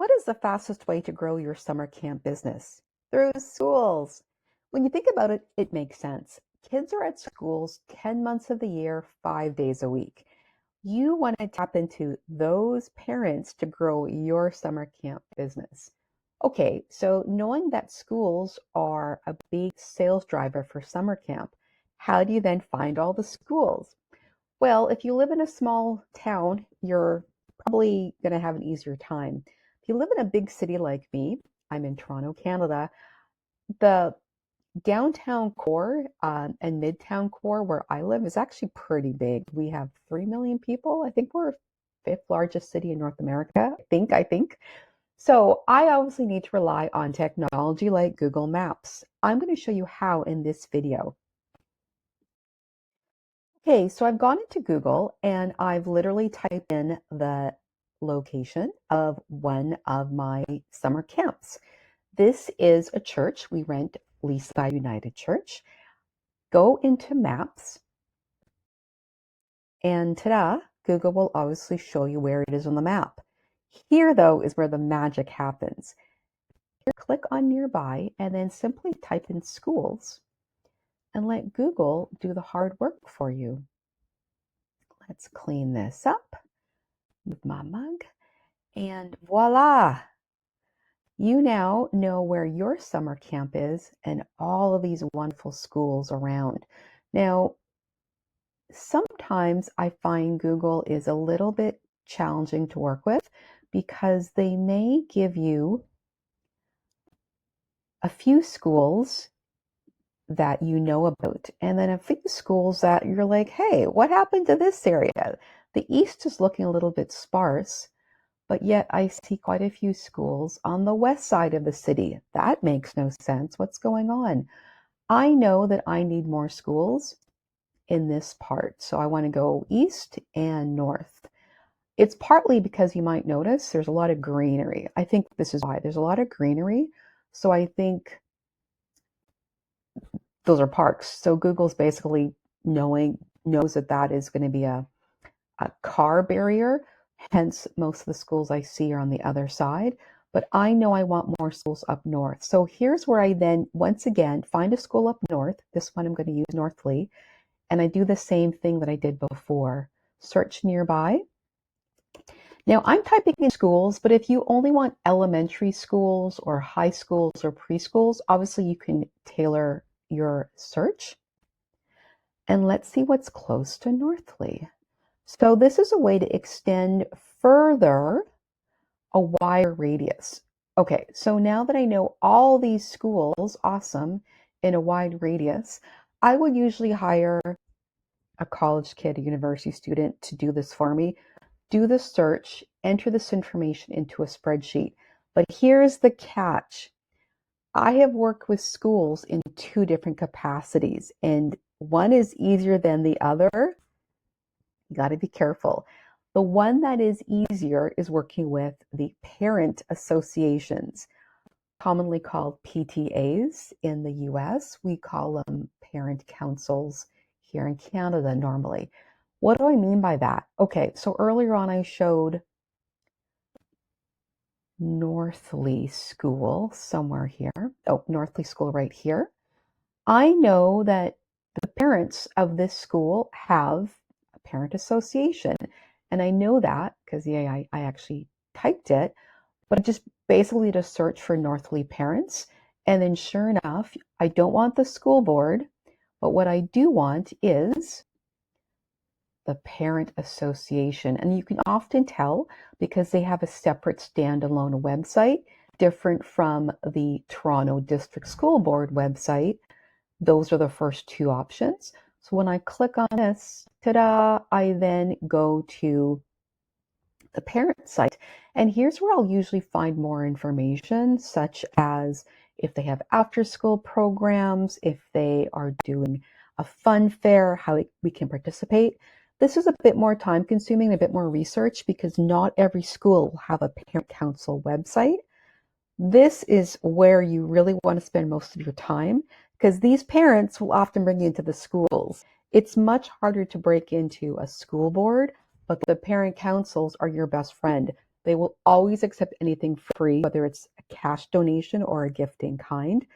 What is the fastest way to grow your summer camp business? Through schools. When you think about it, it makes sense. Kids are at schools 10 months of the year, 5 days a week. You want to tap into those parents to grow your summer camp business. Okay, so knowing that schools are a big sales driver for summer camp, how do you then find all the schools? Well, if you live in a small town, you're probably going to have an easier time. If you live in a big city like me, I'm in Toronto, Canada, the downtown core and midtown core where I live is actually pretty big. We have 3 million people. I think we're fifth largest city in North America. I think. So I obviously need to rely on technology like Google Maps. I'm going to show you how in this video. Okay, so I've gone into Google and I've literally typed in the location of one of my summer camps. This is a church. We rent Leaside United Church. Go into Maps and ta-da, Google will obviously show you where it is on the map. Here, though, is where the magic happens. Here, click on nearby and then simply type in schools and let Google do the hard work for you. Let's clean this up with my mug. And voila! You now know where your summer camp is and all of these wonderful schools around. Now, sometimes I find Google is a little bit challenging to work with because they may give you a few schools that you know about, and then a few schools that you're like, hey, what happened to this area? The east is looking a little bit sparse, but yet I see quite a few schools on the west side of the city. That makes no sense. What's going on? I know that I need more schools in this part, so I want to go east and north. It's partly because you might notice there's a lot of greenery. I think this is why. There's a lot of greenery, so I think those are parks. So Google's basically knows that that is going to be a car barrier. Hence, most of the schools I see are on the other side. But I know I want more schools up north. So here's where I then, once again, find a school up north. This one I'm going to use Northly. And I do the same thing that I did before. Search nearby. Now I'm typing in schools, but if you only want elementary schools or high schools or preschools, obviously you can tailor your search. And let's see what's close to Northly. So this is a way to extend further a wider radius. Okay, so now that I know all these schools, awesome, in a wide radius, I would usually hire a college kid, a university student to do this for me. Do the search, enter this information into a spreadsheet. But here's the catch. I have worked with schools in two different capacities, and one is easier than the other. You got to be careful. The one that is easier is working with the parent associations, commonly called PTAs in the US. We call them parent councils here in Canada normally. What do I mean by that? Okay, so earlier on I showed Northly School somewhere here. Oh, Northly School right here. I know that the parents of this school have a parent association. And I know that because I actually typed it, but just basically to search for Northly parents. And then sure enough, I don't want the school board, but what I do want is the parent association. And you can often tell because they have a separate standalone website, different from the Toronto District School Board website. Those are the first two options. So when I click on this, ta-da, I then go to the parent site. And here's where I'll usually find more information, such as if they have after-school programs, if they are doing a fun fair, how we can participate. This is a bit more time-consuming, a bit more research, because not every school will have a parent council website. This is where you really want to spend most of your time, because these parents will often bring you into the schools. It's much harder to break into a school board, but the parent councils are your best friend. They will always accept anything free, whether it's a cash donation or a gift in kind.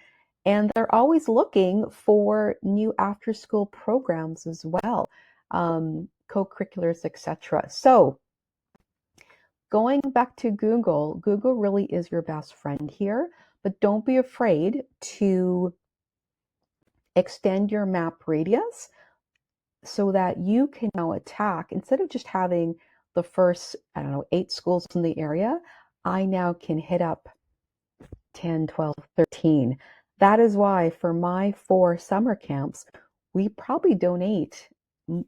And they're always looking for new after school programs as well, co-curriculars, etc. So going back to Google, Google really is your best friend here, but don't be afraid to extend your map radius so that you can now attack, instead of just having the first, I don't know, 8 schools in the area, I now can hit up 10, 12, 13. That is why for my 4 summer camps, we probably donate to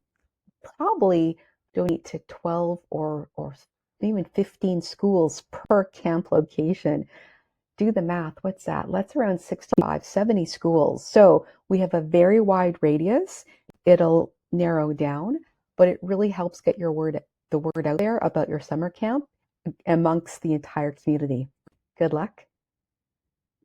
12 or even 15 schools per camp location. Do the math. What's that? That's around 65, 70 schools. So we have a very wide radius. It'll narrow down, but it really helps get the word out there about your summer camp amongst the entire community. Good luck.